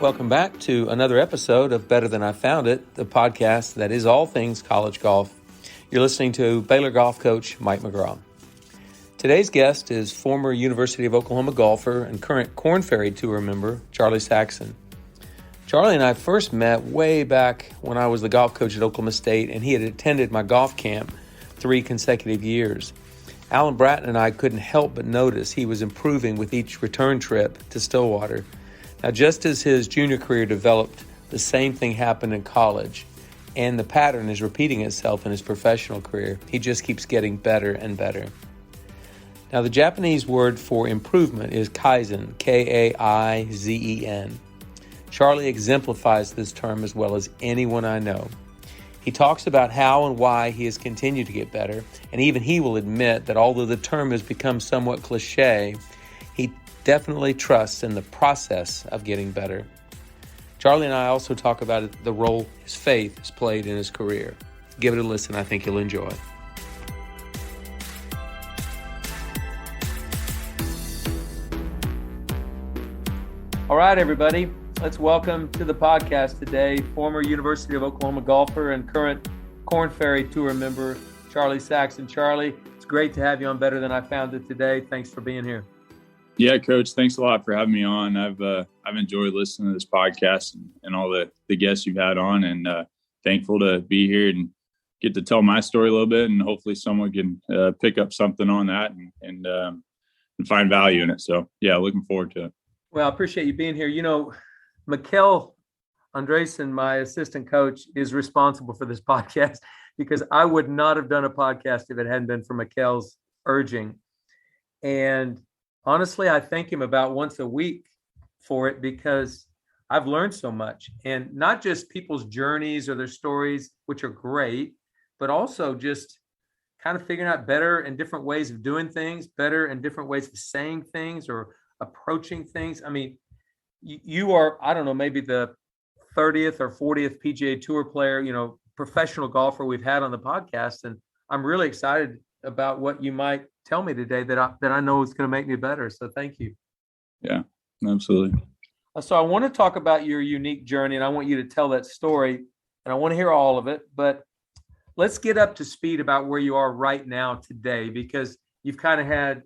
Welcome back to another episode of Better Than I Found It, the podcast that is all things college golf. You're listening to Baylor golf coach Mike McGraw. Today's guest is former University of Oklahoma golfer and current Korn Ferry Tour member, Charlie Saxon. Charlie and I first met way back when I was the golf coach at Oklahoma State, and he had attended my golf camp 3 consecutive years. Alum Bratton and I couldn't help but notice he was improving with each return trip to Stillwater. Now, just as his junior career developed, the same thing happened in college, and the pattern is repeating itself in his professional career. He just keeps getting better and better. Now, the Japanese word for improvement is kaizen, K-A-I-Z-E-N. Charlie exemplifies this term as well as anyone I know. He talks about how and why he has continued to get better, and even he will admit that although the term has become somewhat cliche, he definitely trusts in the process of getting better. Charlie and I also talk about the role his faith has played in his career. Give it a listen. I think you'll enjoy. All right, everybody. Let's welcome to the podcast today former University of Oklahoma golfer and current Korn Ferry Tour member, Charlie Saxon. Charlie, it's great to have you on Better Than I Found It today. Thanks for being here. Yeah, Coach, thanks a lot for having me on. I've enjoyed listening to this podcast and all the guests you've had on, and thankful to be here and get to tell my story a little bit, and hopefully someone can pick up something on that and find value in it. So, yeah, looking forward to it. Well, I appreciate you being here. You know, Mikkel Andresen, my assistant coach, is responsible for this podcast because I would not have done a podcast if it hadn't been for Mikkel's urging. And honestly, I thank him about once a week for it because I've learned so much, and not just people's journeys or their stories, which are great, but also just kind of figuring out better and different ways of doing things, better and different ways of saying things or approaching things. I mean, you are, I don't know, maybe the 30th or 40th PGA Tour player, professional golfer we've had on the podcast. And I'm really excited about what you might tell me today that I know is going to make me better. So thank you. Yeah, absolutely. So I want to talk about your unique journey, and I want you to tell that story, and I want to hear all of it. But let's get up to speed about where you are right now today, because you've kind of had,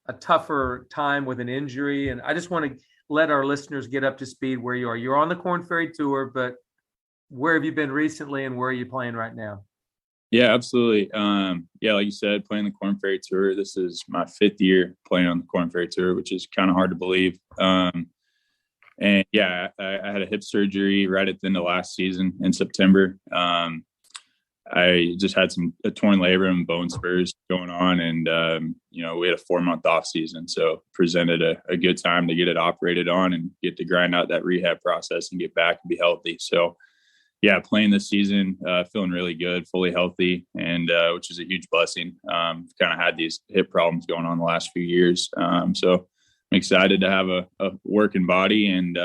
a tougher time with an injury. And I just want to let our listeners get up to speed where you are. You're on the Korn Ferry Tour, but where have you been recently and where are you playing right now? Yeah, absolutely. Like you said, playing the Korn Ferry Tour. This is my 5th year playing on the Korn Ferry Tour, which is kind of hard to believe. I had a hip surgery right at the end of last season in September. I just had a torn labrum and bone spurs going on, and we had a 4-month off season, so presented a good time to get it operated on and get to grind out that rehab process and get back and be healthy. So, yeah, playing this season, feeling really good, fully healthy, and which is a huge blessing. Kind of had these hip problems going on the last few years, so I'm excited to have a working body, and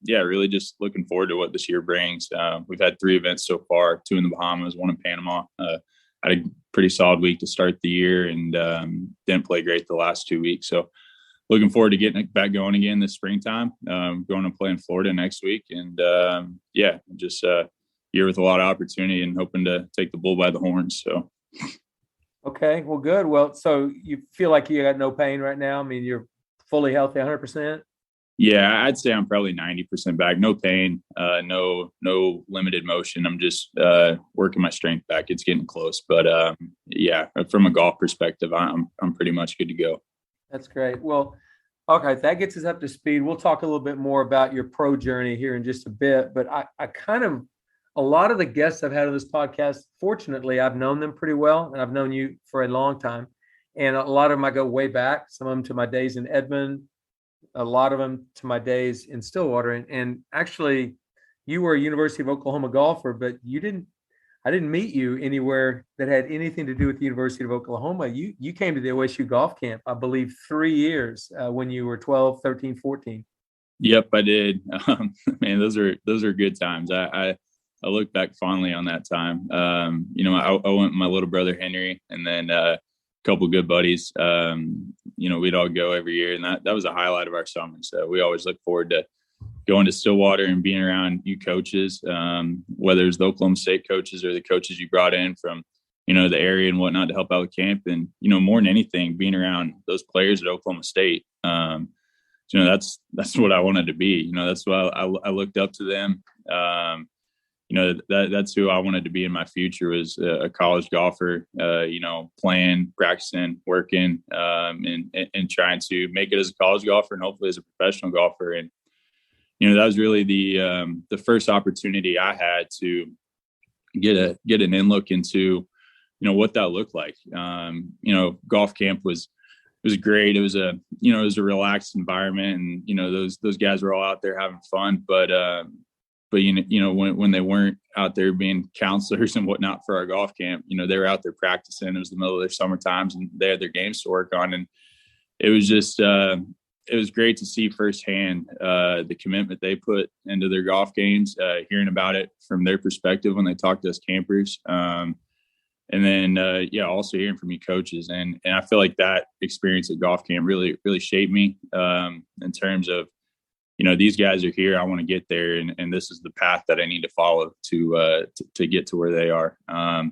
really just looking forward to what this year brings. We've had 3 events so far, 2 in the Bahamas, 1 in Panama. Had a pretty solid week to start the year, and didn't play great the last 2 weeks. So looking forward to getting it back going again this springtime. Going to play in Florida next week, and just a year with a lot of opportunity and hoping to take the bull by the horns. So. Okay, well, good. Well, so you feel like you got no pain right now? I mean, you're fully healthy, 100%? Yeah, I'd say I'm probably 90% back. No pain, no limited motion. I'm just working my strength back. It's getting close, but from a golf perspective, I'm pretty much good to go. That's great. Well, okay, that gets us up to speed. We'll talk a little bit more about your pro journey here in just a bit, but a lot of the guests I've had on this podcast, fortunately, I've known them pretty well, and I've known you for a long time. And a lot of them I go way back, some of them to my days in Edmond, a lot of them to my days in Stillwater. And actually, you were a University of Oklahoma golfer, but I didn't meet you anywhere that had anything to do with the University of Oklahoma. You came to the OSU golf camp, I believe, 3 years when you were 12, 13, 14. Yep, I did. Man, those are good times. I look back fondly on that time. I went with my little brother Henry, and then a couple of good buddies. We'd all go every year, and that was a highlight of our summer. So we always look forward to going to Stillwater and being around you coaches, whether it's the Oklahoma State coaches or the coaches you brought in from, the area and whatnot to help out with camp. And, more than anything, being around those players at Oklahoma State, that's what I wanted to be. That's why I looked up to them. That's who I wanted to be in my future, was a college golfer, playing, practicing, working, and trying to make it as a college golfer and hopefully as a professional golfer. And, that was really the first opportunity I had to get an in look into, what that looked like. Golf camp was great. It was a relaxed environment, and, those guys were all out there having fun, but when they weren't out there being counselors and whatnot for our golf camp, they were out there practicing. It was the middle of their summer times and they had their games to work on. And it was just, it was great to see firsthand the commitment they put into their golf games, hearing about it from their perspective when they talk to us campers. And then, also hearing from you coaches. And I feel like that experience at golf camp really, really shaped me in terms of, these guys are here. I want to get there, and this is the path that I need to follow to get to where they are. I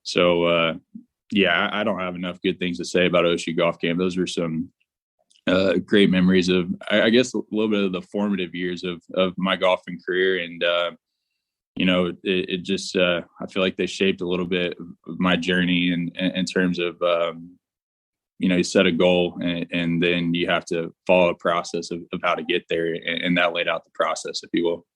don't have enough good things to say about OSU golf camp. Those were some great memories of, I guess, a little bit of the formative years of my golfing career. And, it just, I feel like they shaped a little bit of my journey in terms of, you set a goal and then you have to follow a process of how to get there. And that laid out the process, if you will.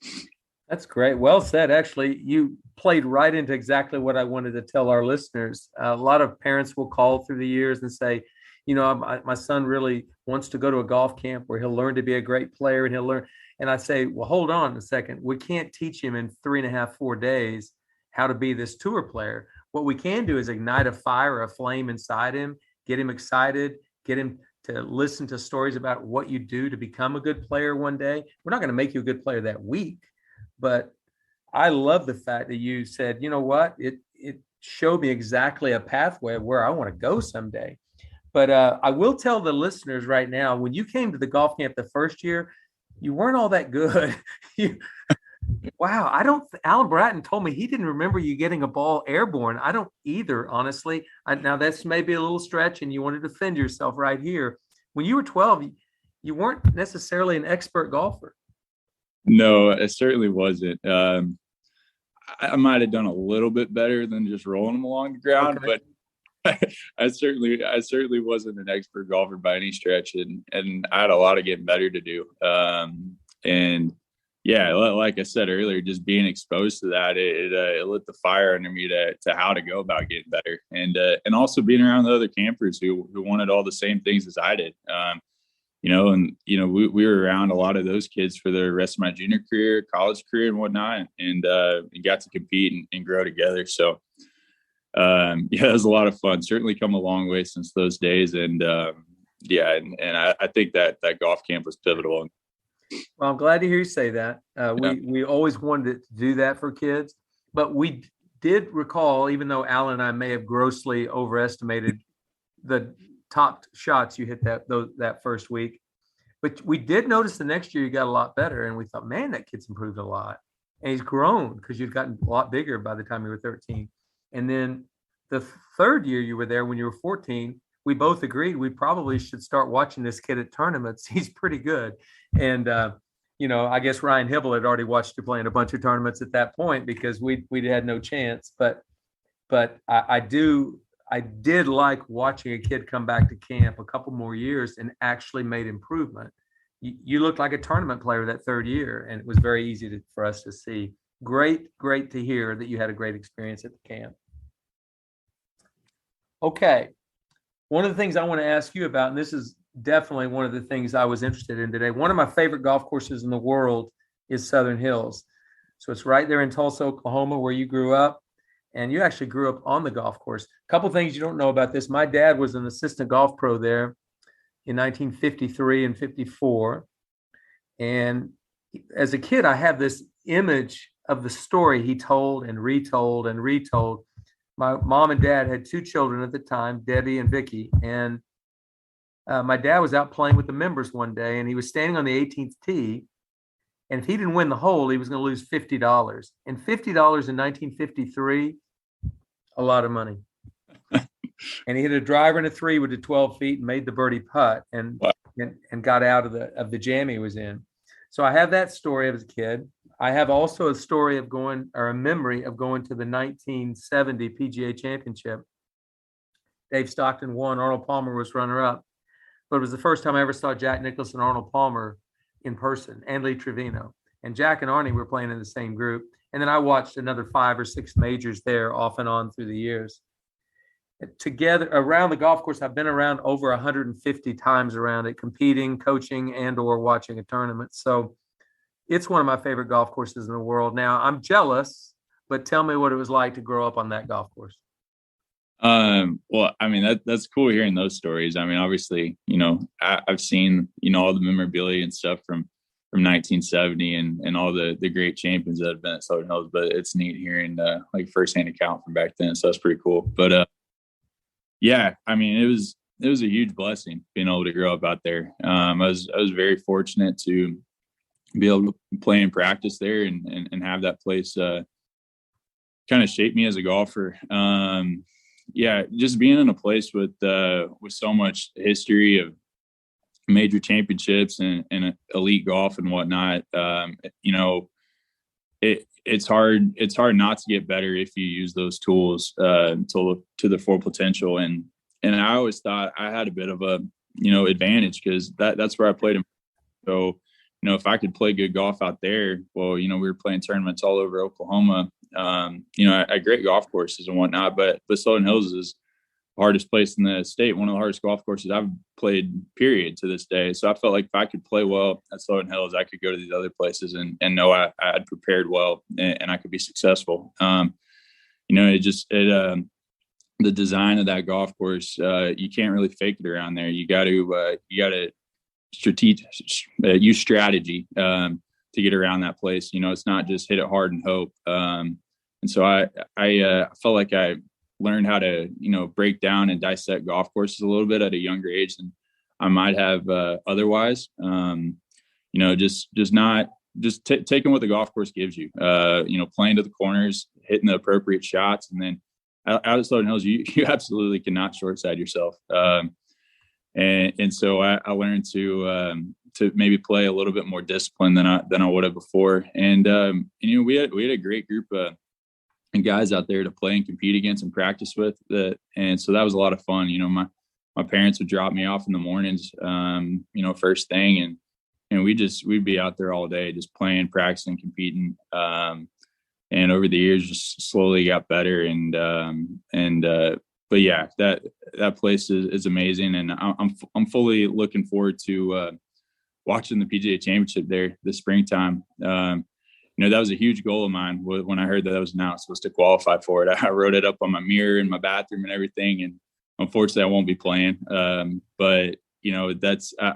That's great. Well said. Actually, you played right into exactly what I wanted to tell our listeners. A lot of parents will call through the years and say, my son really wants to go to a golf camp where he'll learn to be a great player and he'll learn. And I say, well, hold on a second. We can't teach him in 3.5, 4 days how to be this tour player. What we can do is ignite a fire, a flame inside him, get him excited, get him to listen to stories about what you do to become a good player one day. We're not going to make you a good player that week, but I love the fact that you said, you know what, it showed me exactly a pathway of where I want to go someday. But I will tell the listeners right now, when you came to the golf camp the first year, you weren't all that good. Wow. Alan Bratton told me he didn't remember you getting a ball airborne. I don't either, honestly. Now that's maybe a little stretch and you want to defend yourself right here. When you were 12, you weren't necessarily an expert golfer. No, it certainly wasn't. I might have done a little bit better than just rolling them along the ground, okay. But I certainly wasn't an expert golfer by any stretch. And I had a lot of getting better to do. Yeah, like I said earlier, just being exposed to that, it lit the fire under me to how to go about getting better, and also being around the other campers who wanted all the same things as I did. We were around a lot of those kids for the rest of my junior career, college career, and whatnot, and got to compete and grow together. So, it was a lot of fun. Certainly come a long way since those days, and I think that golf camp was pivotal. Well, I'm glad to hear you say that. We always wanted to do that for kids, but we did recall, even though Alan and I may have grossly overestimated the top shots you hit that first week, but we did notice the next year you got a lot better, and we thought, man, that kid's improved a lot, and he's grown because you'd gotten a lot bigger by the time you were 13. And then the third year you were there, when you were 14, we both agreed we probably should start watching this kid at tournaments. He's pretty good. And, I guess Ryan Hibble had already watched you play in a bunch of tournaments at that point because we had no chance. But I did like watching a kid come back to camp a couple more years and actually made improvement. You looked like a tournament player that third year, and it was very easy for us to see. Great to hear that you had a great experience at the camp. Okay. One of the things I want to ask you about, and this is definitely one of the things I was interested in today, one of my favorite golf courses in the world is Southern Hills. So it's right there in Tulsa, Oklahoma, where you grew up, and you actually grew up on the golf course. A couple things you don't know about this. My dad was an assistant golf pro there in 1953 and 54. And as a kid, I have this image of the story he told and retold and retold. My mom and dad had 2 children at the time, Debbie and Vicky. And my dad was out playing with the members one day, and he was standing on the 18th tee, And if he didn't win the hole, he was going to lose $50. And $50 in 1953, a lot of money. And he hit a driver and a 3 with the 12 feet and made the birdie putt and got out of the jam he was in. So I have that story as a kid. I have also a story of a memory of going to the 1970 PGA Championship. Dave Stockton won. Arnold Palmer was runner-up. But it was the first time I ever saw Jack Nicklaus and Arnold Palmer in person, and Lee Trevino. And Jack and Arnie were playing in the same group. And then I watched another 5 or 6 majors there off and on through the years. Together around the golf course, I've been around over 150 times around it, competing, coaching, and or watching a tournament. So it's one of my favorite golf courses in the world. Now, I'm jealous, but tell me what it was like to grow up on that golf course. Well, I mean, that's cool hearing those stories. I mean, obviously, I've seen, all the memorabilia and stuff from 1970 and all the great champions that have been at Southern Hills, but it's neat hearing, like firsthand account from back then. So that's pretty cool. But, yeah, I mean, it was a huge blessing being able to grow up out there. I was very fortunate to be able to play and practice there and have that place, kind of shape me as a golfer. Yeah, just being in a place with so much history of major championships and elite golf and whatnot, it's hard not to get better if you use those tools to the full potential. And I always thought I had a bit of a advantage because that's where I played. So if I could play good golf out there, well, we were playing tournaments all over Oklahoma. At great golf courses and whatnot, but Southern Hills is the hardest place in the state, one of the hardest golf courses I've played, period, to this day. So I felt like if I could play well at Southern Hills, I could go to these other places and know I had prepared well and I could be successful. The design of that golf course, you can't really fake it around there. You got to use strategy to get around that place. It's not just hit it hard and hope. And so I felt like I learned how to, break down and dissect golf courses a little bit at a younger age than I might have otherwise. Taking what the golf course gives you, playing to the corners, hitting the appropriate shots. And then out at Southern Hills, you absolutely cannot short side yourself. And so I learned to maybe play a little bit more disciplined than I would have before. And, we had a great group of guys out there to play and compete against and practice with. And so that was a lot of fun. My parents would drop me off in the mornings, first thing. And we'd be out there all day, just playing, practicing, competing. And over the years, just slowly got better. But yeah, that place is amazing. And I'm fully looking forward to watching the PGA Championship there this springtime. That was a huge goal of mine when I heard that was announced, was to qualify for it. I wrote it up on my mirror in my bathroom and everything. And unfortunately, I won't be playing. But I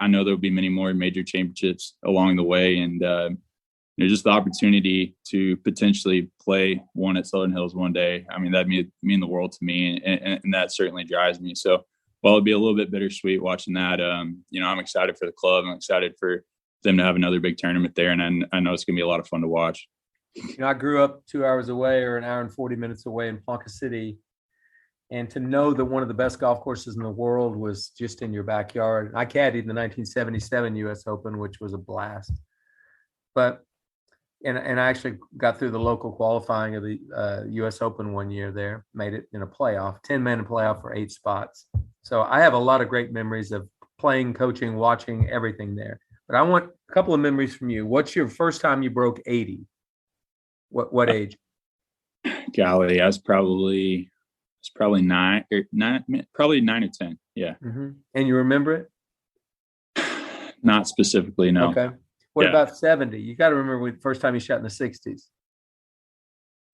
know there'll be many more major championships along the way. And, just the opportunity to potentially play one at Southern Hills one day. I mean, that'd mean the world to me. And that certainly drives me. So while it'd be a little bit bittersweet watching that, I'm excited for the club. I'm excited for them to have another big tournament there. And I know it's going to be a lot of fun to watch. I grew up 2 hours away or an hour and 40 minutes away in Ponca City. And to know that one of the best golf courses in the world was just in your backyard. I caddied the 1977 U.S. Open, which was a blast. But and I actually got through the local qualifying of the U.S. Open one year there, made it in a playoff, 10-man playoff for 8 spots. So I have a lot of great memories of playing, coaching, watching, everything there. But I want a couple of memories from you. What's your first time you broke 80? What age? Golly, I was probably 9 or 10. Yeah. Mm-hmm. And you remember it? Not specifically, no. Okay. What about 70? You got to remember the first time you shot in the 60s.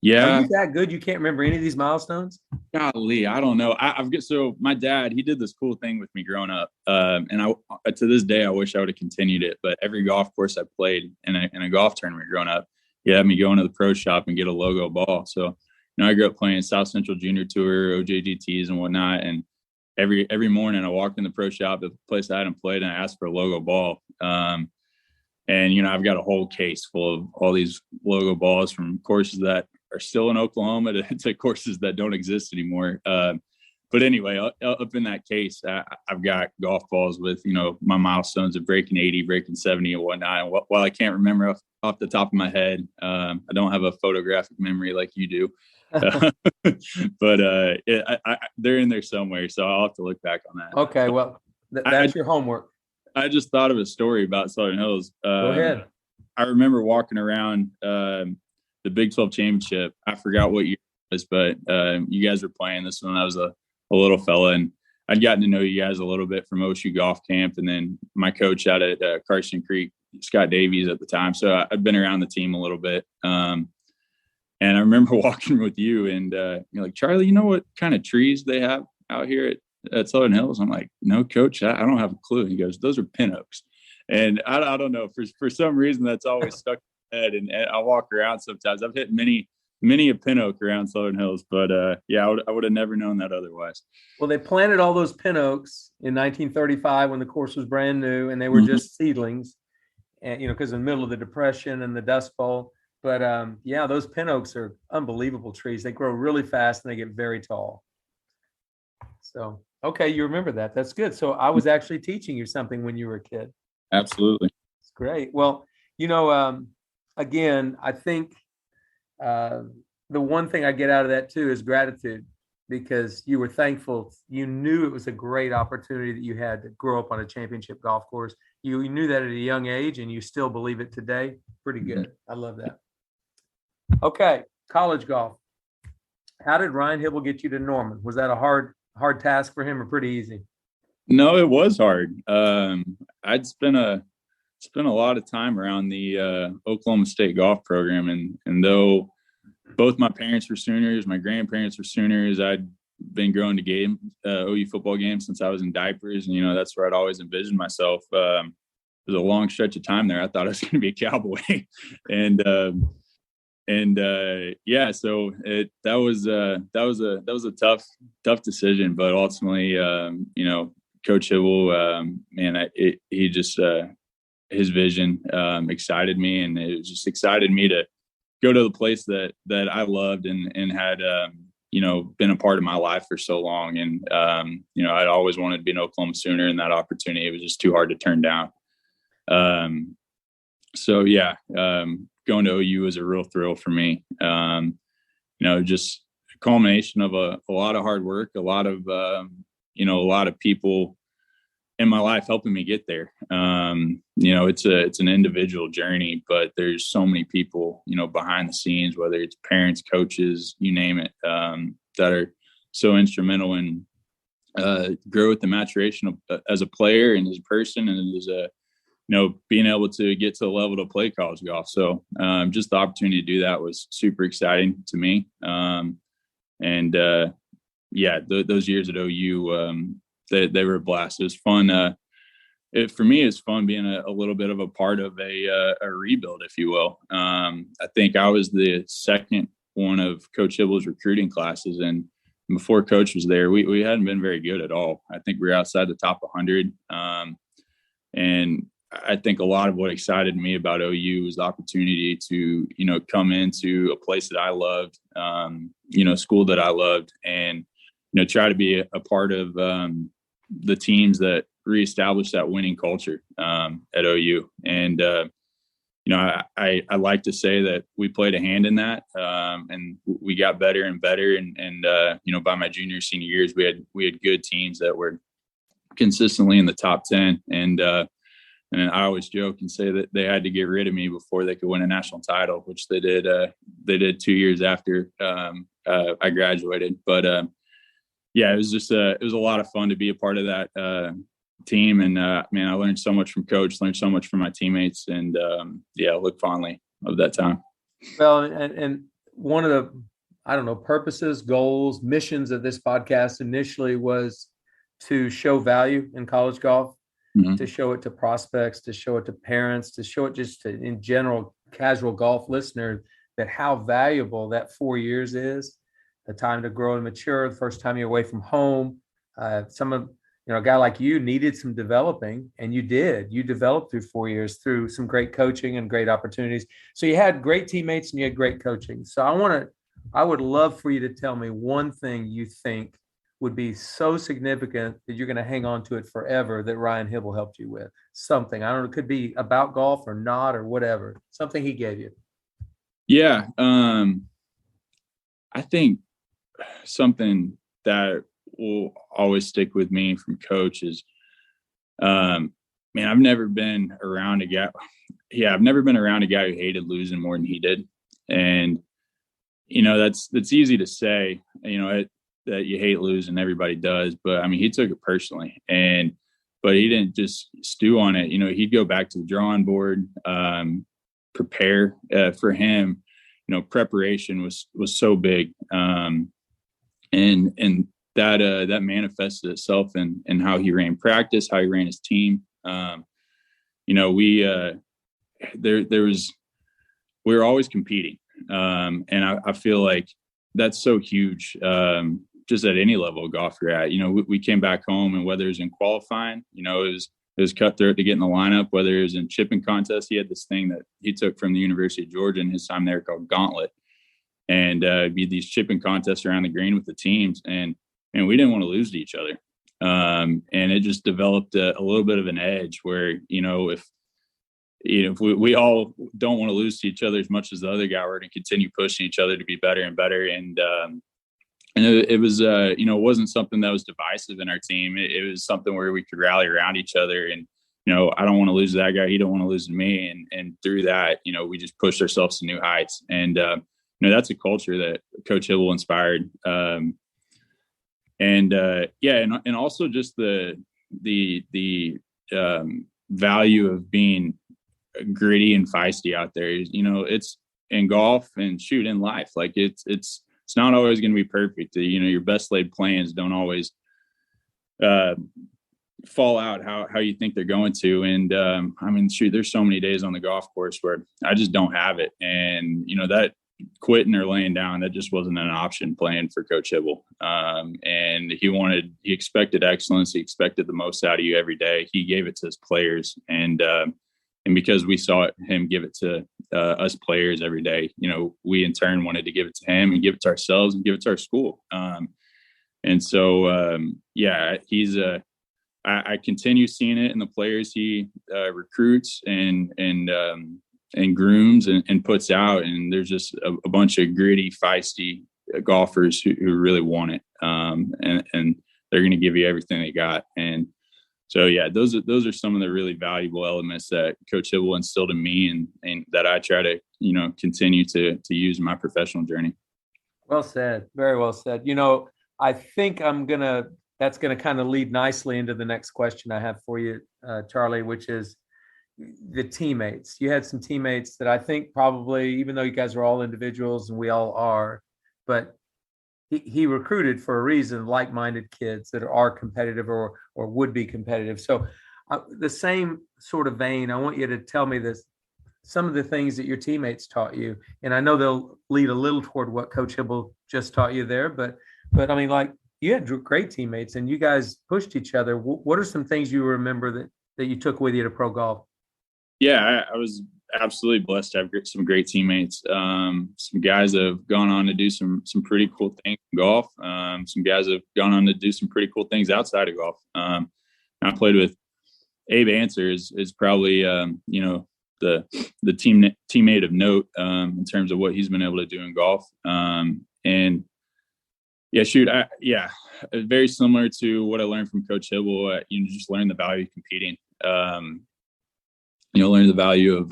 Yeah. Are you that good? You can't remember any of these milestones? Golly, I don't know. So my dad, he did this cool thing with me growing up. And I to this day, I wish I would have continued it. But every golf course I played in a golf tournament growing up, he had me go into the pro shop and get a logo ball. So, I grew up playing South Central Junior Tour, OJGTs and whatnot. And every morning I walked in the pro shop at the place I hadn't played and I asked for a logo ball. And, I've got a whole case full of all these logo balls from courses that are still in Oklahoma to courses that don't exist anymore. But anyway, up in that case, I've got golf balls with, my milestones of breaking 80, breaking 70 and whatnot. And while I can't remember off the top of my head, I don't have a photographic memory like you do. But they're in there somewhere. So I'll have to look back on that. Okay. Well, that's your homework. I just thought of a story about Southern Hills. Go ahead. I remember walking around the Big 12 championship. I forgot what year it was, but you guys were playing this when I was a little fella, and I'd gotten to know you guys a little bit from OSU golf camp, and then my coach out at Carson Creek, Scott Davies at the time. So I'd been around the team a little bit. And I remember walking with you, and you're like, Charlie, you know what kind of trees they have out here at Southern Hills? I'm like, no, coach, I don't have a clue. He goes, those are pin oaks. And I don't know, for some reason that's always stuck in my head. And I walk around sometimes. I've hit many a pin oak around Southern Hills, but I would have never known that otherwise. Well, they planted all those pin oaks in 1935 when the course was brand new, and they were just seedlings, and because in the middle of the Depression and the Dust Bowl. But those pin oaks are unbelievable trees. They grow really fast and they get very tall. So, okay, you remember that. That's good. So I was actually teaching you something when you were a kid. Absolutely. It's great. Well, again, I think the one thing I get out of that too is gratitude, because you were thankful. You knew it was a great opportunity that you had to grow up on a championship golf course. You knew that at a young age, and you still believe it today. Pretty good. I love that. Okay, college golf. How did Ryan Hibble get you to Norman? Was that a hard task for him, or pretty easy? No, it was hard. I'd spent a lot of time around the Oklahoma State golf program, and though both my parents were Sooners, my grandparents were Sooners, I'd been going to OU football games since I was in diapers, and that's where I'd always envisioned myself. There's a long stretch of time there I thought I was going to be a Cowboy, so that was a tough decision, but ultimately, Coach Hibble, he just his vision excited me, and it just excited me to go to the place that I loved and had been a part of my life for so long, and I'd always wanted to be an Oklahoma Sooner, and that opportunity, it was just too hard to turn down. Going to OU was a real thrill for me. Just a culmination of a lot of hard work, a lot of people in my life helping me get there. It's an individual journey, but there's so many people, behind the scenes, whether it's parents, coaches, you name it, that are so instrumental in growth and maturation as a player and as a person, and as a being able to get to the level to play college golf. So just the opportunity to do that was super exciting to me. Those years at OU, they were a blast. It was fun. For me, it's fun being a little bit of a part of a rebuild, if you will. I think I was the second one of Coach Hibble's recruiting classes, and before Coach was there, we hadn't been very good at all. I think we were outside the top 100. And I think a lot of what excited me about OU was the opportunity to, come into a place that I loved, school that I loved, and, try to be a part of the teams that reestablished that winning culture at OU. And, I like to say that we played a hand in that, and we got better and better. And by my junior, senior years, we had good teams that were consistently in the top 10. And I always joke and say that they had to get rid of me before they could win a national title, which they did. They did 2 years after I graduated. But it was it was a lot of fun to be a part of that team. And I learned so much from Coach, learned so much from my teammates, and I look fondly of that time. Well, and one of the purposes, goals, missions of this podcast initially was to show value in college golf. Mm-hmm. To show it to prospects, to show it to parents, to show it just to, in general, casual golf listeners, that how valuable that 4 years is, the time to grow and mature, the first time you're away from home. Some of a guy like you needed some developing, and you did. You developed through 4 years through some great coaching and great opportunities. So you had great teammates and you had great coaching. So I would love for you to tell me one thing you think would be so significant that you're going to hang on to it forever that Ryan Hibble helped you with. Something, I don't know, it could be about golf or not or whatever, something he gave you. Yeah. I think something that will always stick with me from Coach is, man, I've never been around a guy. Yeah, I've never been around a guy who hated losing more than he did. And, that's easy to say, that you hate losing. Everybody does. But, I mean, he took it personally. But he didn't just stew on it. He'd go back to the drawing board, prepare. For him, preparation was so big. And that manifested itself in how he ran practice, how he ran his team. We were always competing. And I feel like that's so huge. Just at any level of golf you're at, we came back home, and whether it was in qualifying, it was cutthroat to get in the lineup, whether it was in chipping contest. He had this thing that he took from the University of Georgia in his time there called Gauntlet. And it'd be these chipping contests around the green with the teams. And we didn't want to lose to each other. And it just developed a little bit of an edge where, if we all don't want to lose to each other as much as the other guy, we're going to continue pushing each other to be better and better. And it was, it wasn't something that was divisive in our team. It was something where we could rally around each other. And, I don't want to lose to that guy. He don't want to lose to me. And through that, we just pushed ourselves to new heights. And, that's a culture that Coach Hibble inspired. And also just the value of being gritty and feisty out there. It's in golf and shoot in life. Like it's not always going to be perfect. Your best laid plans don't always fall out how you think they're going to. And shoot, there's so many days on the golf course where I just don't have it. And that quitting or laying down, that just wasn't an option playing for Coach Hibble. And he expected excellence. He expected the most out of you every day. He gave it to his players. And because we saw him give it to us players every day, we in turn wanted to give it to him and give it to ourselves and give it to our school. I continue seeing it in the players he recruits and grooms and puts out. And there's just a bunch of gritty, feisty golfers who really want it. And they're going to give you everything they got. And so, yeah, those are some of the really valuable elements that Coach Hibble instilled in me and that I try to, continue to use in my professional journey. Well said. Very well said. I think that's going to kind of lead nicely into the next question I have for you, Charlie, which is the teammates. You had some teammates that I think probably, even though you guys are all individuals and we all are, but he recruited for a reason, like-minded kids that are competitive or would be competitive. So the same sort of vein, I want you to tell me some of the things that your teammates taught you. And I know they'll lead a little toward what Coach Hibble just taught you there, but I mean, like, you had great teammates and you guys pushed each other. What are some things you remember that you took with you to pro golf? Yeah, I was absolutely blessed to have some great teammates. Some guys have gone on to do some pretty cool things in golf. Some guys have gone on to do some pretty cool things outside of golf. I played with Abe Answer is probably the teammate of note in terms of what he's been able to do in golf. And yeah, shoot, very similar to what I learned from Coach Hibble. Just learn the value of competing. Learn the value of,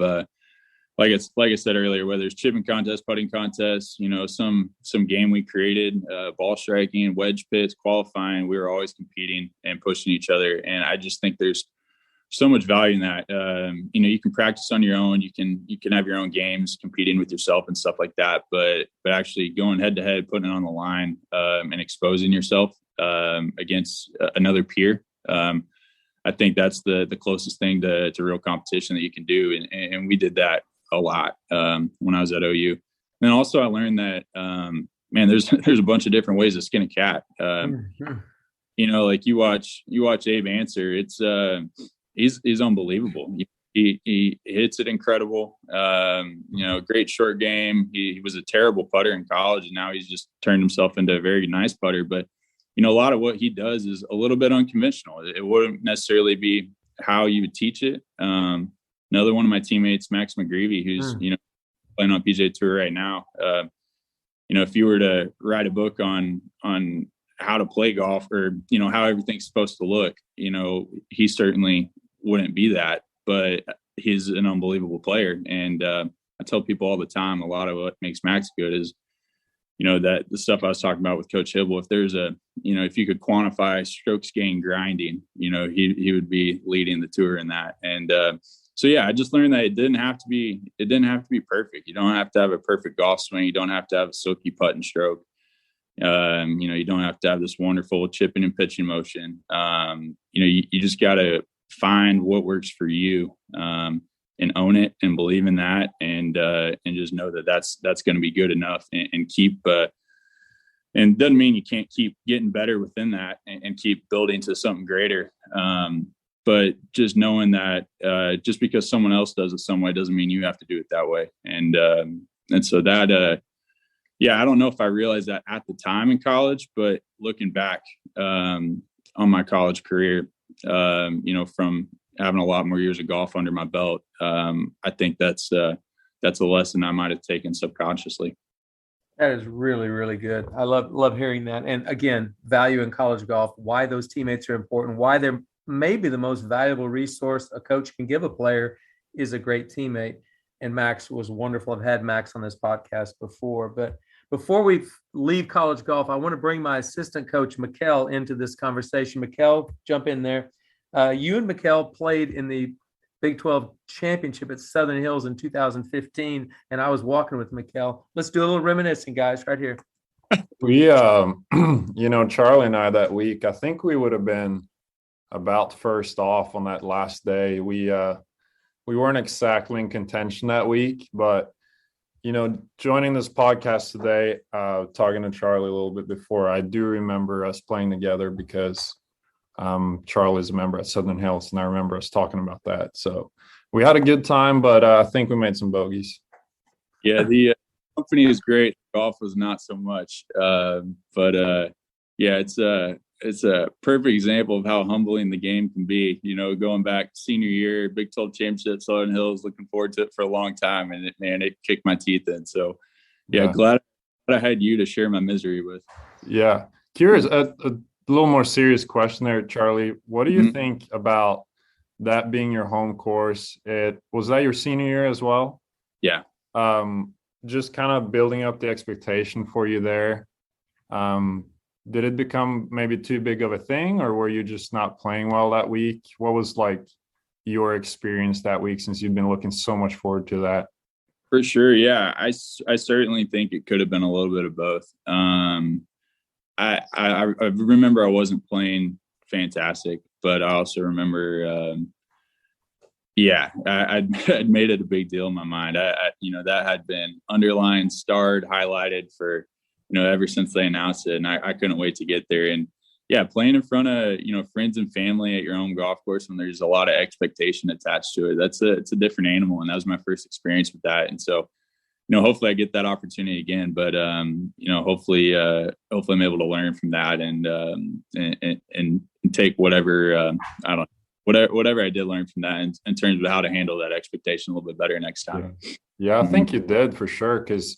like I said earlier, whether it's chipping contests, putting contests, some game we created, ball striking, wedge pits, qualifying, we were always competing and pushing each other. And I just think there's so much value in that. You can practice on your own. You can have your own games, competing with yourself and stuff like that. But actually going head to head, putting it on the line, and exposing yourself against another peer. I think that's the closest thing to real competition that you can do. And we did that a lot when I was at OU. And then also I learned that, there's a bunch of different ways to skin a cat. like you watch Abe answer. It's he's unbelievable. He hits it incredible. Great short game. He was a terrible putter in college, and now he's just turned himself into a very nice putter. But a lot of what he does is a little bit unconventional. It wouldn't necessarily be how you would teach it. Another one of my teammates, Max McGreevy, who's playing on PGA Tour right now. If you were to write a book on how to play golf, or how everything's supposed to look, he certainly wouldn't be that. But he's an unbelievable player, and I tell people all the time, a lot of what makes Max good is that the stuff I was talking about with Coach Hibble. If there's if you could quantify strokes gained grinding, he would be leading the tour in that. And so yeah, I just learned that it didn't have to be perfect. You don't have to have a perfect golf swing. You don't have to have a silky putting stroke. You don't have to have this wonderful chipping and pitching motion. You just got to find what works for you, and own it and believe in that, and just know that that's going to be good enough, and keep. And doesn't mean you can't keep getting better within that, and keep building to something greater. But just knowing that just because someone else does it some way doesn't mean you have to do it that way. And so that, I don't know if I realized that at the time in college, but looking back on my college career, from having a lot more years of golf under my belt, I think that's a lesson I might have taken subconsciously. That is really, really good. I love hearing that. And again, value in college golf, why those teammates are important, why they're maybe the most valuable resource a coach can give a player is a great teammate. And Max was wonderful. I've had Max on this podcast before. But before we leave college golf, I want to bring my assistant coach, Mikkel, into this conversation. Mikkel, jump in there. You and Mikkel played in the Big 12 championship at Southern Hills in 2015, and I was walking with Mikkel. Let's do a little reminiscing, guys, right here. We, Charlie and I that week, I think we would have been about first off on that last day. We weren't exactly in contention that week, but joining this podcast today, talking to Charlie a little bit before, I do remember us playing together because Charlie's a member at Southern Hills, and I remember us talking about that. So we had a good time, but I think we made some bogeys. Yeah, the company is great. Golf was not so much, but it's a perfect example of how humbling the game can be. Going back senior year, Big 12 championship, Southern Hills, looking forward to it for a long time, and it kicked my teeth in. So glad I had you to share my misery with. Yeah, curious. A little more serious question there, Charlie. What do you think about that being your home course? Was that your senior year as well? Yeah. Just kind of building up the expectation for you there. Did it become maybe too big of a thing, or were you just not playing well that week? What was like your experience that week, since you've been looking so much forward to that? For sure. Yeah. I certainly think it could have been a little bit of both. I remember I wasn't playing fantastic, but I also remember, I'd made it a big deal in my mind. That had been underlined, starred, highlighted for, ever since they announced it, and I couldn't wait to get there. And playing in front of, friends and family at your own golf course when there's a lot of expectation attached to it, it's a different animal. And that was my first experience with that. And so, hopefully I get that opportunity again, but, hopefully I'm able to learn from that and take whatever, whatever I did learn from that in terms of how to handle that expectation a little bit better next time. Yeah, I think you did for sure. Cause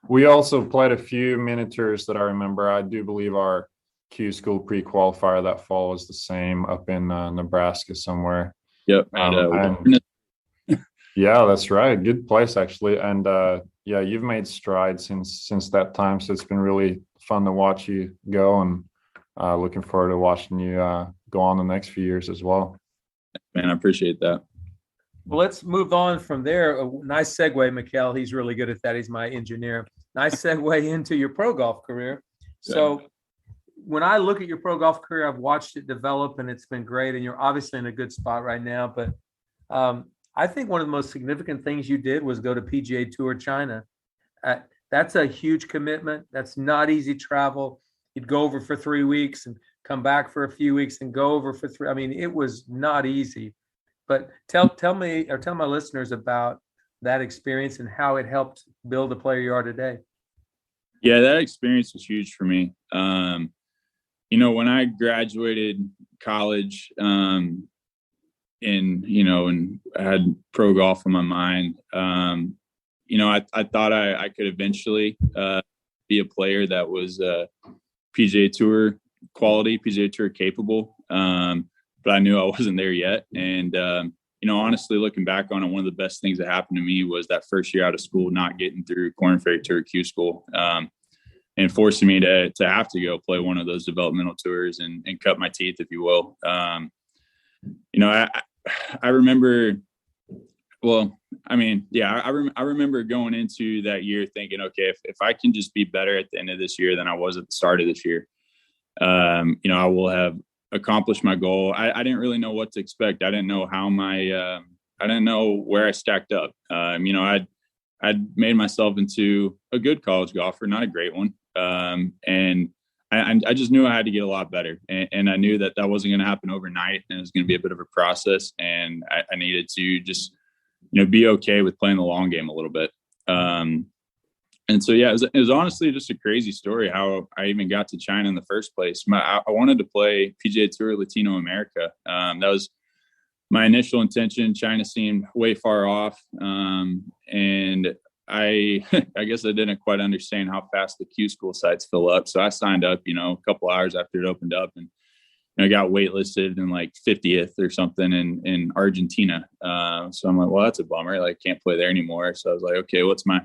we also played a few mini tours that I remember. I do believe our Q school pre-qualifier that fall was the same up in Nebraska somewhere. Yep. Yeah, that's right. Good place actually. And you've made strides since that time. So it's been really fun to watch you go, and looking forward to watching you go on the next few years as well. Man, I appreciate that. Well, let's move on from there. A nice segue, Mikkel. He's really good at that. He's my engineer. Nice segue into your pro golf career. So when I look at your pro golf career, I've watched it develop, and it's been great. And you're obviously in a good spot right now. But I think one of the most significant things you did was go to PGA Tour China. That's a huge commitment. That's not easy travel. You'd go over for 3 weeks and come back for a few weeks, and go over for 3. I mean, it was not easy. But tell me, or tell my listeners about that experience and how it helped build the player you are today. Yeah, that experience was huge for me. When I graduated college, and I had pro golf on my mind, I thought I could eventually be a player that was PGA Tour quality, PGA Tour capable. But I knew I wasn't there yet. And, honestly, looking back on it, one of the best things that happened to me was that first year out of school, not getting through Korn Ferry Tour Q School, and forcing me to have to go play one of those developmental tours and cut my teeth, if you will. I remember, I remember going into that year thinking, okay, if I can just be better at the end of this year than I was at the start of this year, I will have accomplished my goal. I didn't really know what to expect. I didn't know how I didn't know where I stacked up. I'd made myself into a good college golfer, not a great one. And I just knew I had to get a lot better. And I knew that wasn't going to happen overnight, and it was going to be a bit of a process. And I needed to just, be okay with playing the long game a little bit. And so, yeah, it was honestly just a crazy story how I even got to China in the first place. I wanted to play PGA Tour Latino America. That was my initial intention. China seemed way far off. And I guess I didn't quite understand how fast the Q School sites fill up. So I signed up, a couple hours after it opened up, and I got waitlisted in like 50th or something in Argentina. So I'm like, well, that's a bummer. Like, can't play there anymore. So I was like, okay, what's my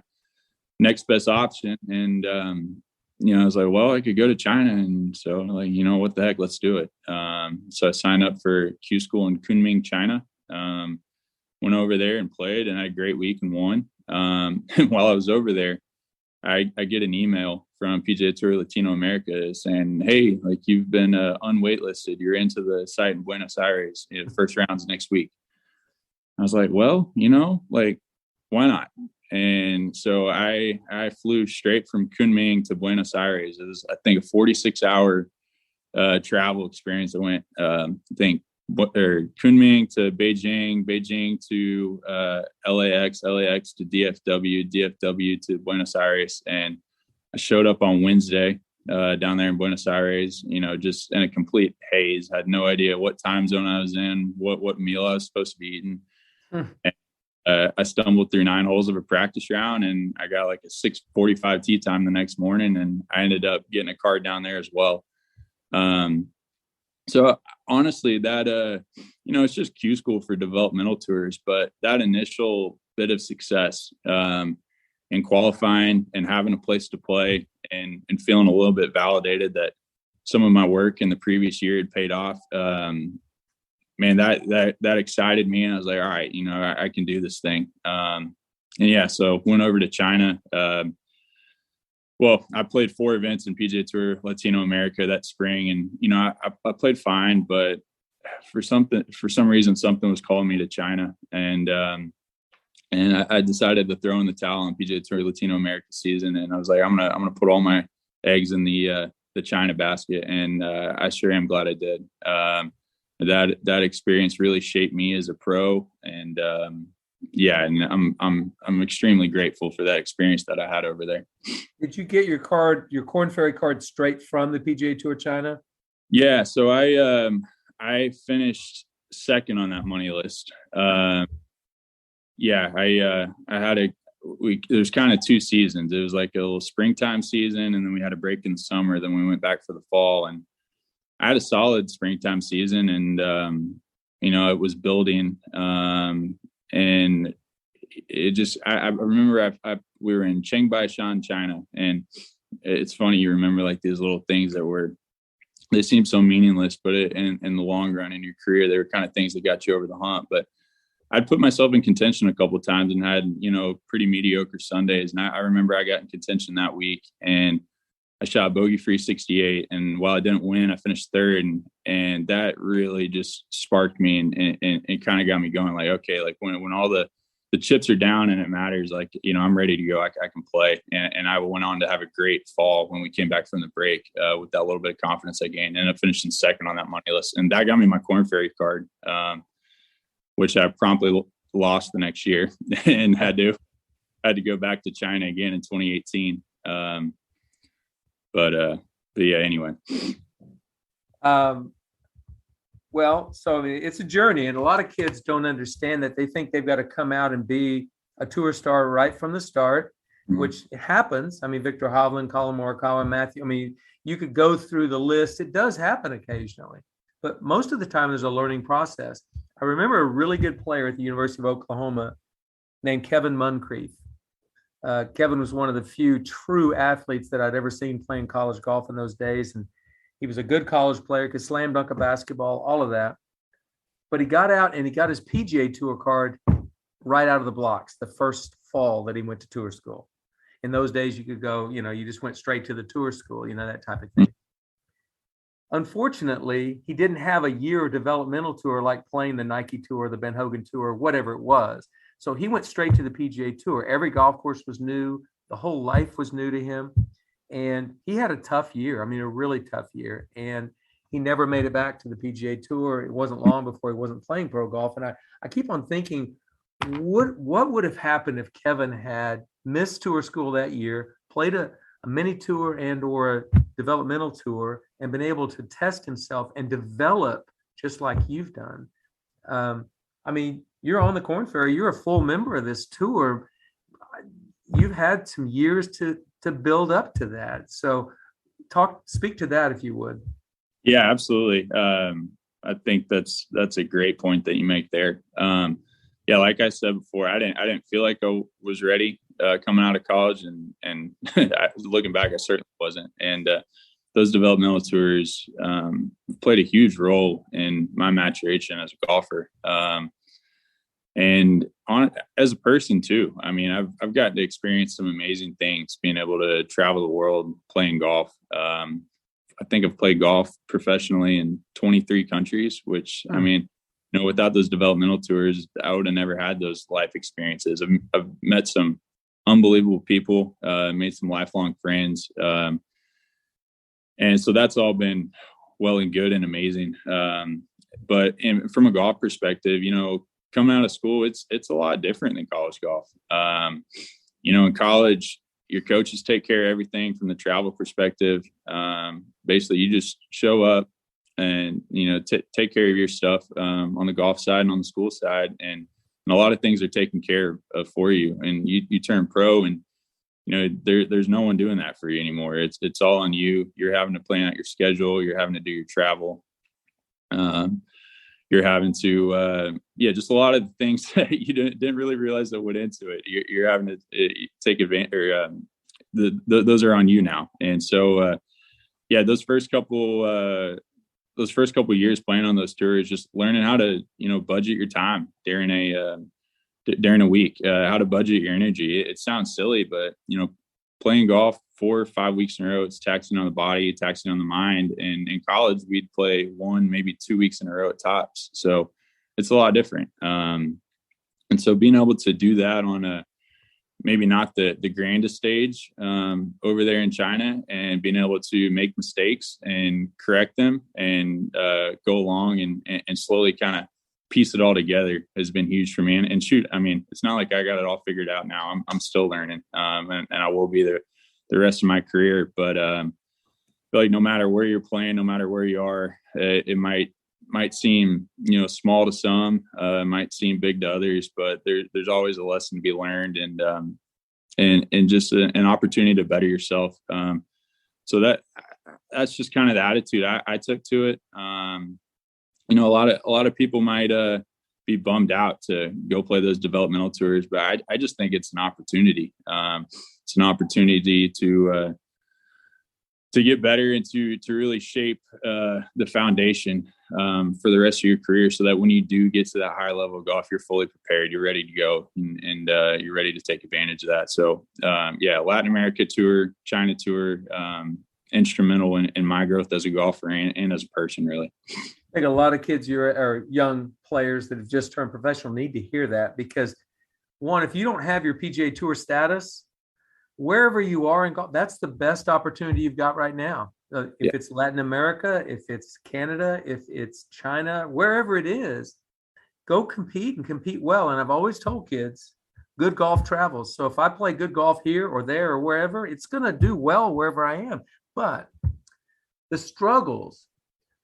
next best option? And, I was like, well, I could go to China. And so like, what the heck, let's do it. So I signed up for Q School in Kunming, China. Went over there and played, and had a great week and won. And while I was over there, I get an email from PGA Tour Latino America saying, hey, like, you've been unwaitlisted. You're into the site in Buenos Aires. First round's next week. I was like, well, like, why not? And so I flew straight from Kunming to Buenos Aires. It was, I think, a 46-hour travel experience. I went, Kunming to Beijing to LAX to DFW to Buenos Aires. And I showed up on Wednesday down there in Buenos Aires, just in a complete haze. Had no idea what time zone I was in, what meal I was supposed to be eating. And, I stumbled through 9 holes of a practice round, and I got like a 6:45 tee time the next morning, and I ended up getting a card down there as well. So honestly, that, it's just Q School for developmental tours, but that initial bit of success in qualifying and having a place to play and feeling a little bit validated that some of my work in the previous year had paid off, man, that excited me. And I was like, all right, I can do this thing. So went over to China. Well, I played 4 events in PGA Tour Latino America that spring, and I played fine, but for some reason something was calling me to China, and I decided to throw in the towel on PGA Tour Latino America season, and I was like, I'm gonna put all my eggs in the China basket, and I sure am glad I did. That experience really shaped me as a pro, and and I'm extremely grateful for that experience that I had over there. Did you get your Korn Ferry card straight from the PGA Tour China? Yeah, so I finished second on that money list. I had there's kind of 2 seasons. It was like a little springtime season, and then we had a break in the summer. Then we went back for the fall, and I had a solid springtime season, and it was building. And it just, I remember we were in Chengbaishan, China, and it's funny, you remember like these little things they seem so meaningless, but in the long run in your career, they were kind of things that got you over the hump. But I'd put myself in contention a couple of times and had, pretty mediocre Sundays. And I remember I got in contention that week, and I shot bogey-free 68. And while I didn't win, I finished third. And that really just sparked me and it kind of got me going, like, okay, like when all the the chips are down and it matters, like, I'm ready to go. I can play. And I went on to have a great fall when we came back from the break with that little bit of confidence I gained. Ended up finishing second on that money list. And that got me my Korn Ferry card, which I promptly lost the next year and had to go back to China again in 2018. But yeah, anyway. Well, so I mean, it's a journey, and a lot of kids don't understand that. They think they've got to come out and be a tour star right from the start, which happens. I mean, Victor Hovland, Colin Morikawa, Matthew. I mean, you could go through the list. It does happen occasionally, but most of the time there's a learning process. I remember a really good player at the University of Oklahoma named Kevin Muncrief. Kevin was one of the few true athletes that I'd ever seen playing college golf in those days, and he was a good college player, could slam dunk a basketball, all of that. But he got out and he got his PGA Tour card right out of the blocks the first fall that he went to tour school. In those days, you could go, you just went straight to the tour school, that type of thing. Unfortunately, he didn't have a year of developmental tour like playing the Nike Tour, the Ben Hogan Tour, whatever it was. So he went straight to the PGA Tour. Every golf course was new. The whole life was new to him. And he had a tough year. I mean, a really tough year. And he never made it back to the PGA Tour. It wasn't long before he wasn't playing pro golf. And I keep on thinking, what would have happened if Kevin had missed tour school that year, played a mini tour and or a developmental tour, and been able to test himself and develop just like you've done? I mean, you're on the Korn Ferry. You're a full member of this tour. You've had some years to build up to that. So speak to that if you would. Yeah, absolutely. I think that's a great point that you make there. Yeah, like I said before, I didn't feel like I was ready coming out of college, and looking back, I certainly wasn't. And those developmental tours played a huge role in my maturation as a golfer. And as a person too. I mean, I've gotten to experience some amazing things, being able to travel the world playing golf. I think I've played golf professionally in 23 countries, which, I mean, without those developmental tours, I would have never had those life experiences. I've met some unbelievable people, made some lifelong friends. And so that's all been well and good and amazing. But from a golf perspective, coming out of school, it's a lot different than college golf. In college, your coaches take care of everything from the travel perspective. Basically, you just show up and, take care of your stuff on the golf side and on the school side. And a lot of things are taken care of for you. And you turn pro, and, there's no one doing that for you anymore. It's all on you. You're having to plan out your schedule. You're having to do your travel. You're having to, just a lot of things that you didn't really realize that went into it. You're having to take advantage, or those are on you now. And so, those first couple years playing on those tours, just learning how to, budget your time during a week, how to budget your energy. It sounds silly, but, playing golf 4 or 5 weeks in a row, it's taxing on the body, taxing on the mind. And in college, we'd play 1, maybe 2 weeks in a row at tops. So it's a lot different. And so being able to do that on a, maybe not the grandest stage over there in China, and being able to make mistakes and correct them and go along and slowly kind of piece it all together has been huge for me. And shoot, I mean, it's not like I got it all figured out now. I'm still learning, and I will be there the rest of my career. But I feel like no matter where you're playing, no matter where you are, it might seem, small to some, it might seem big to others, but there's always a lesson to be learned, and just an opportunity to better yourself. So that's just kind of the attitude I took to it. A lot of people might be bummed out to go play those developmental tours, but I just think it's an opportunity. It's an opportunity to get better and to really shape the foundation for the rest of your career, so that when you do get to that higher level of golf, you're fully prepared, you're ready to go, and you're ready to take advantage of that. So Latin America tour, China tour, instrumental in my growth as a golfer and as a person, really. I think a lot of kids or young players that have just turned professional need to hear that, because one, if you don't have your PGA Tour status, wherever you are in golf, that's the best opportunity you've got right now. If it's Latin America, if it's Canada, if it's China, wherever it is, go compete and compete well. And I've always told kids, good golf travels. So if I play good golf here or there or wherever, it's going to do well wherever I am. But the struggles,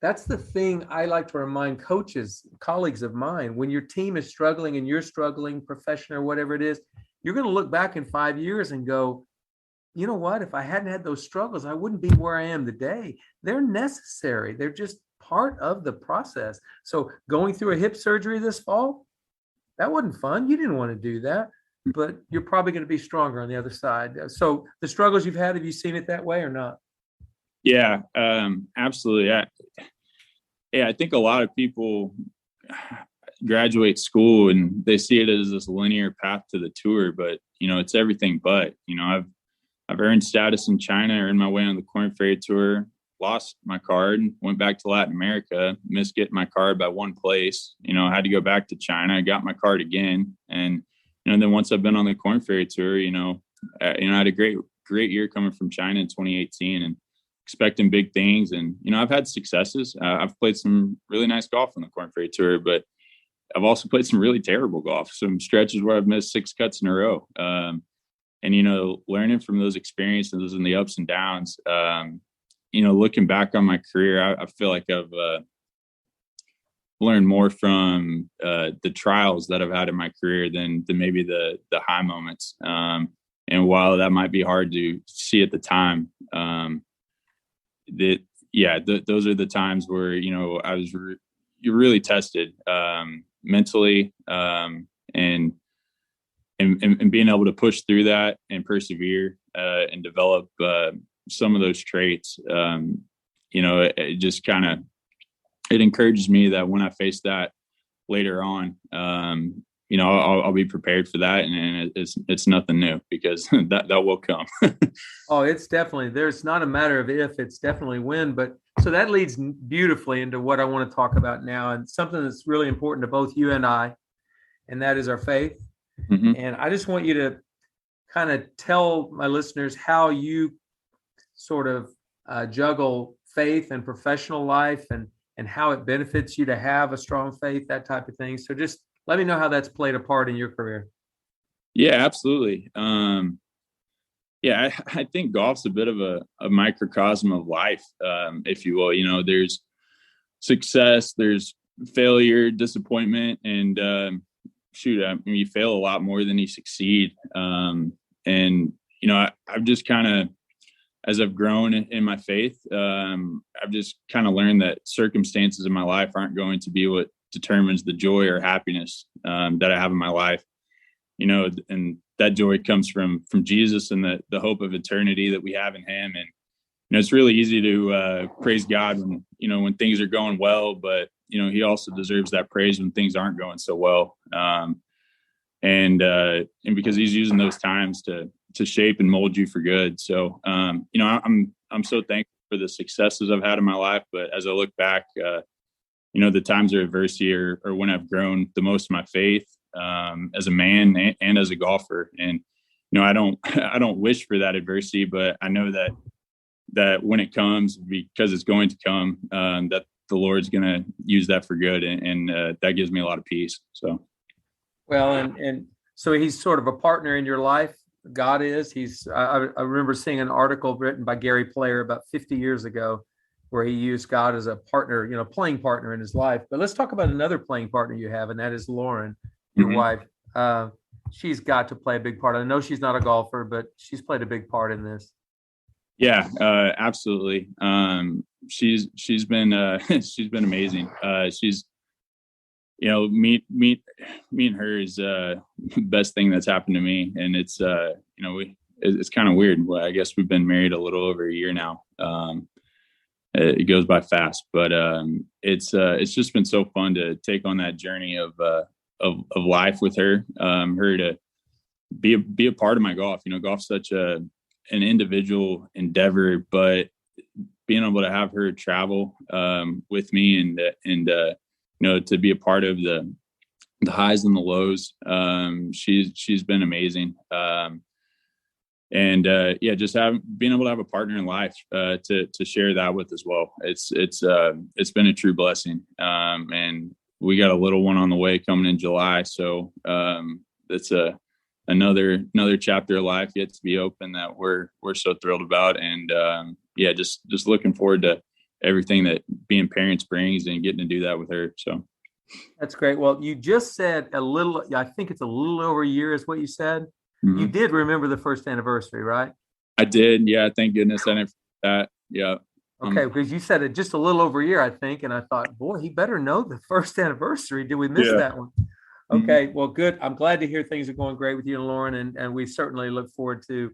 that's the thing I like to remind coaches, colleagues of mine, when your team is struggling and you're struggling, profession or whatever it is, you're going to look back in 5 years and go, you know what? If I hadn't had those struggles, I wouldn't be where I am today. They're necessary. They're just part of the process. So going through a hip surgery this fall, that wasn't fun. You didn't want to do that, but you're probably going to be stronger on the other side. So the struggles you've had, have you seen it that way or not? Yeah, absolutely. I think a lot of people graduate school and they see it as this linear path to the tour, but it's everything but. I've earned status in China, earned my way on the Korn Ferry tour, lost my card, went back to Latin America, missed getting my card by one place. I had to go back to China. I got my card again, and then once I've been on the Korn Ferry tour, I had a great year coming from China in 2018, and expecting big things. And I've had successes. I've played some really nice golf on the Korn Ferry tour, but I've also played some really terrible golf. Some stretches where I've missed 6 cuts in a row. And learning from those experiences and the ups and downs. Looking back on my career, I feel like I've learned more from the trials that I've had in my career than maybe the high moments. And while that might be hard to see at the time, those are the times where I was you're really tested mentally, and being able to push through that and persevere and develop some of those traits. It just it encourages me that when I face that later on, I'll be prepared for that, and it's nothing new, because that will come. Oh, it's definitely, there's not a matter of if, it's definitely when. But so that leads beautifully into what I want to talk about now, and something that's really important to both you and I, and that is our faith. Mm-hmm. And I just want you to kind of tell my listeners how you sort of juggle faith and professional life, and how it benefits you to have a strong faith, that type of thing. So just let me know how that's played a part in your career. Yeah, absolutely. I think golf's a bit of a microcosm of life, if you will. There's success, there's failure, disappointment, and you fail a lot more than you succeed. I've just kind of, as I've grown in my faith, I've just kind of learned that circumstances in my life aren't going to be what determines the joy or happiness that I have in my life. And that joy comes from Jesus and the hope of eternity that we have in Him. And it's really easy to praise God when things are going well, but He also deserves that praise when things aren't going so well. And because He's using those times to shape and mold you for good. So I'm so thankful for the successes I've had in my life. But as I look back, the times of adversity are when I've grown the most in my faith, as a man and as a golfer. And I don't wish for that adversity, but I know that when it comes, because it's going to come, that the Lord's going to use that for good. And that gives me a lot of peace. So. Well, and so He's sort of a partner in your life. God is. I remember seeing an article written by Gary Player about 50 years ago, where he used God as a partner, playing partner in his life. But let's talk about another playing partner you have, and that is Lauren, your wife. She's got to play a big part. I know she's not a golfer, but she's played a big part in this. Yeah, absolutely. She's been amazing. She's, me and her is the best thing that's happened to me. And it's, it's kind of weird. Well, I guess we've been married a little over a year now. It goes by fast, but it's just been so fun to take on that journey of life with her. Her to be a part of my golf. Golf's such an individual endeavor, but being able to have her travel with me and to be a part of the highs and the lows. She's been amazing. Just being able to have a partner in life to share that with as well. It's been a true blessing. And we got a little one on the way coming in July, so it's another chapter of life yet to be open that we're so thrilled about. And just looking forward to everything that being parents brings and getting to do that with her. So that's great. Well, you just said I think it's a little over a year is what you said. Mm-hmm. You did remember the first anniversary, right? I did. Yeah. Thank goodness I didn't forget that. Yeah. Okay. Because you said it just a little over a year, I think. And I thought, boy, he better know the first anniversary. Did we miss that one? Okay. Mm-hmm. Well, good. I'm glad to hear things are going great with you and Lauren. And we certainly look forward to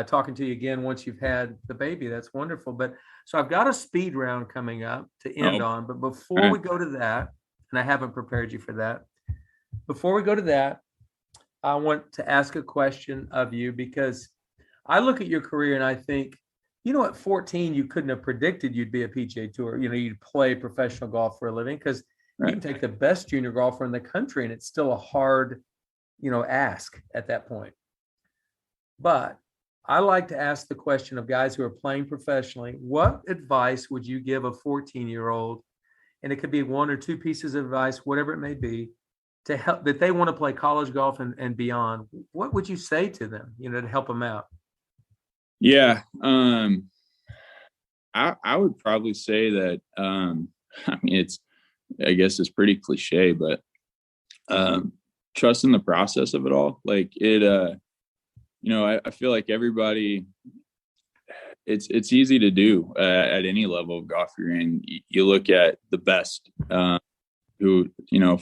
talking to you again once you've had the baby. That's wonderful. But so I've got a speed round coming up to end on. But before we go to that, and I haven't prepared you for that. Before we go to that, I want to ask a question of you, because I look at your career and I think, at 14, you couldn't have predicted you'd be a PGA Tour. You'd play professional golf for a living, because you can take the best junior golfer in the country and it's still a hard, ask at that point. But I like to ask the question of guys who are playing professionally, what advice would you give a 14-year-old? And it could be one or two pieces of advice, whatever it may be, to help that they want to play college golf and beyond. What would you say to them, to help them out? Yeah. I would probably say that, I guess it's pretty cliche, but trust in the process of it all. Like I feel like everybody, it's easy to do at any level of golf you're in. You look at the best, who,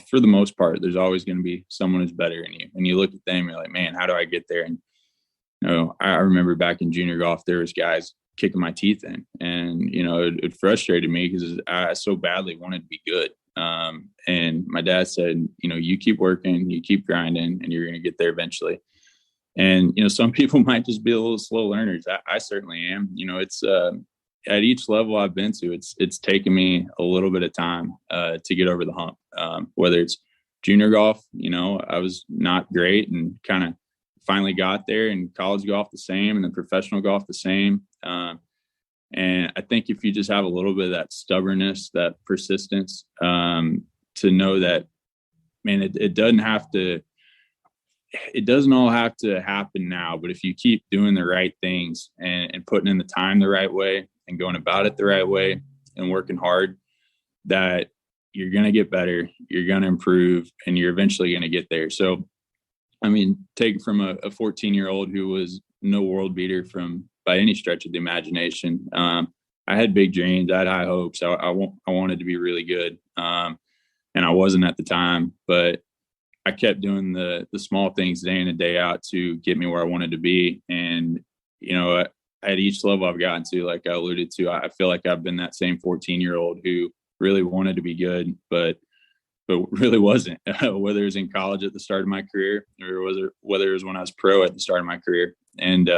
for the most part, there's always going to be someone who's better than you. And you look at them, you're like, man, how do I get there? And, I remember back in junior golf, there was guys kicking my teeth in, and, it frustrated me because I so badly wanted to be good. And my dad said, you keep working, you keep grinding, and you're going to get there eventually. And, some people might just be a little slow learners. I certainly am. It's at each level I've been to, it's taken me a little bit of time to get over the hump. Whether it's junior golf, I was not great and kind of finally got there, and college golf the same, and then professional golf the same. And I think if you just have a little bit of that stubbornness, that persistence, to know that, man, it doesn't all have to happen now, but if you keep doing the right things and putting in the time the right way and going about it the right way and working hard, that you're going to get better, you're going to improve, and you're eventually going to get there. So, take it from a 14-year-old who was no world beater by any stretch of the imagination. I had big dreams, I had high hopes. I wanted to be really good. And I wasn't at the time, but I kept doing the small things day in and day out to get me where I wanted to be. And, at each level I've gotten to, like I alluded to, I feel like I've been that same 14-year-old who really wanted to be good, but really wasn't, whether it was in college at the start of my career or whether it was when I was pro at the start of my career. And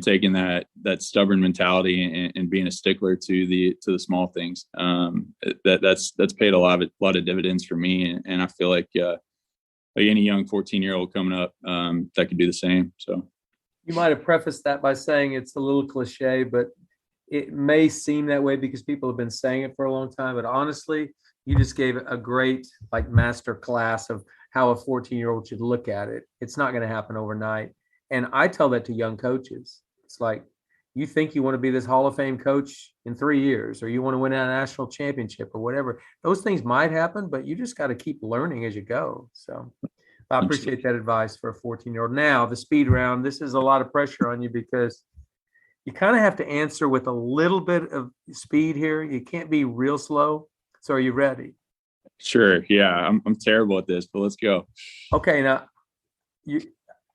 taking that stubborn mentality and being a stickler to the small things, that's paid a lot of dividends for me. And I feel like any young 14-year-old coming up, that could do the same. So you might have prefaced that by saying it's a little cliche, but it may seem that way because people have been saying it for a long time. But honestly, you just gave a great master class of how a 14-year-old should look at it. It's not going to happen overnight. And I tell that to young coaches. It's like, you think you want to be this Hall of Fame coach in 3 years, or you want to win a national championship or whatever. Those things might happen, but you just got to keep learning as you go. So I appreciate that advice for a 14-year-old. Now, the speed round, this is a lot of pressure on you because you kind of have to answer with a little bit of speed here. You can't be real slow. So are you ready? Sure. Yeah, I'm terrible at this, but let's go. Okay. Now,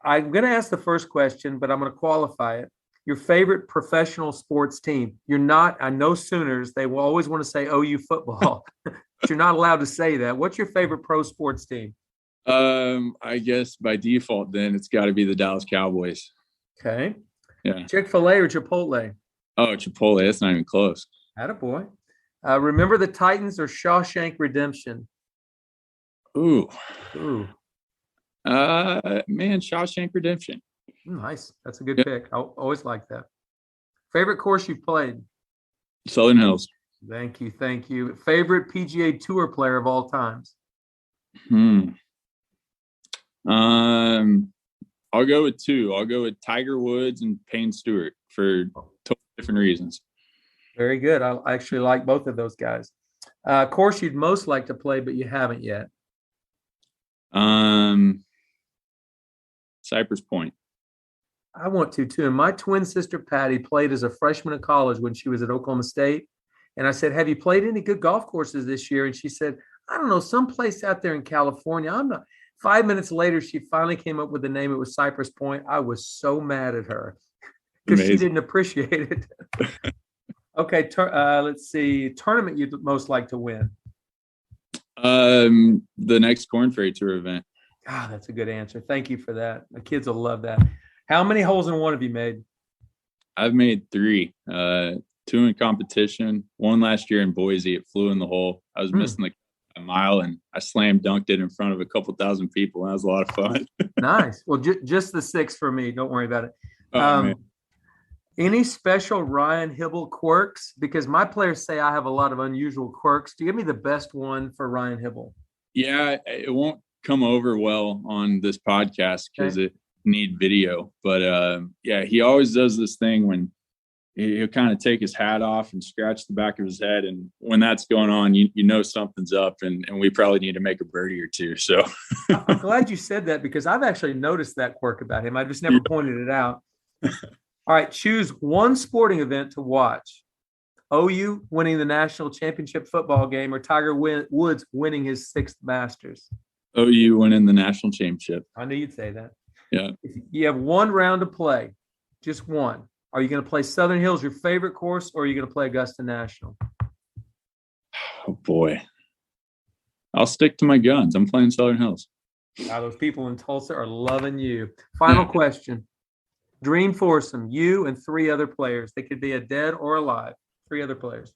I'm going to ask the first question, but I'm going to qualify it. Your favorite professional sports team. I know Sooners, they will always want to say OU football, but you're not allowed to say that. What's your favorite pro sports team? I guess by default, then it's got to be the Dallas Cowboys. Okay. Yeah. Chick-fil-A or Chipotle? Oh, Chipotle. That's not even close. Attaboy. Remember the Titans or Shawshank Redemption? Ooh. Man, Shawshank Redemption. Nice. That's a good pick. I always like that. Favorite course you've played? Southern Hills. Thank you. Favorite PGA Tour player of all times? I'll go with two. I'll go with Tiger Woods and Payne Stewart for totally different reasons. Very good. I actually like both of those guys. Course you'd most like to play, but you haven't yet? Cypress Point. I want to too. And my twin sister Patty played as a freshman in college when she was at Oklahoma State. And I said, "Have you played any good golf courses this year?" And she said, "I don't know, someplace out there in California." I'm not. 5 minutes later, she finally came up with the name. It was Cypress Point. I was so mad at her because she didn't appreciate it. Okay, let's see. Tournament you'd most like to win? The next Korn Ferry Tour event. Ah, that's a good answer. Thank you for that. The kids will love that. How many holes in one have you made? I've made 3. 2 in competition. 1 last year in Boise. It flew in the hole. I was missing like a mile, and I slam dunked it in front of a couple thousand people. That was a lot of fun. Nice. Well, just the 6 for me. Don't worry about it. Man. Any special Ryan Hybl quirks? Because my players say I have a lot of unusual quirks. Do you give me the best one for Ryan Hybl? Yeah, it won't come over well on this podcast because it need video. But yeah, he always does this thing when he'll kind of take his hat off and scratch the back of his head. And when that's going on, you know something's up, and we probably need to make a birdie or two. So I'm glad you said that because I've actually noticed that quirk about him. I just never pointed it out. All right, choose one sporting event to watch. OU winning the national championship football game or Tiger Woods winning his 6th Masters? OU winning the national championship. I knew you'd say that. Yeah. If you have one round to play, just one. Are you going to play Southern Hills, your favorite course, or are you going to play Augusta National? Oh, boy. I'll stick to my guns. I'm playing Southern Hills. Those people in Tulsa are loving you. Final question. Dream foursome, you and 3 other players. They could be a dead or alive. 3 other players.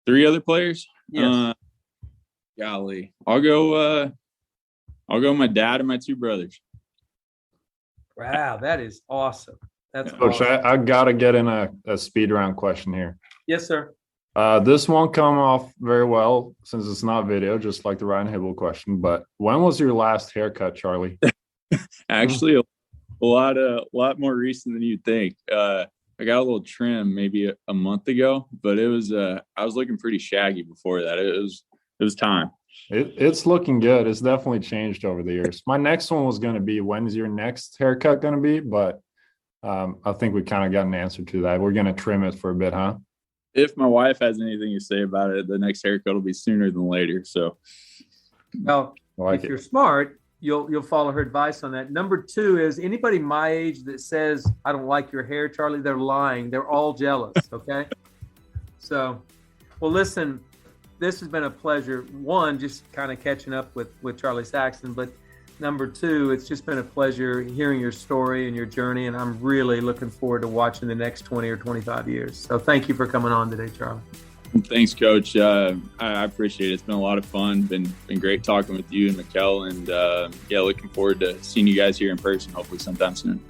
3 other players? Yes. Golly. I'll go my dad and my 2 brothers. Wow, that is awesome. That's Coach, awesome. I got to get in a speed round question here. Yes, sir. This won't come off very well since it's not video, just like the Ryan Hybl question. But when was your last haircut, Charlie? Actually, a lot more recent than you'd think. I got a little trim maybe a month ago, but it was I was looking pretty shaggy before that. It was time. It's looking good. It's definitely changed over the years. My next one was going to be, when's your next haircut going to be? But I think we kind of got an answer to that. We're going to trim it for a bit, huh? If my wife has anything to say about it, the next haircut will be sooner than later. So, well, if you're smart, you'll follow her advice on that. Number 2 is anybody my age that says I don't like your hair, Charlie, they're lying. They're all jealous. Okay. So, well, listen, this has been a pleasure. 1, just kind of catching up with Charlie Saxon, but number 2, it's just been a pleasure hearing your story and your journey, and I'm really looking forward to watching the next 20 or 25 years. So thank you for coming on today, Charlie. Thanks, Coach. I appreciate it. It's been a lot of fun. Been great talking with you and Mikkel, and looking forward to seeing you guys here in person, hopefully sometime soon.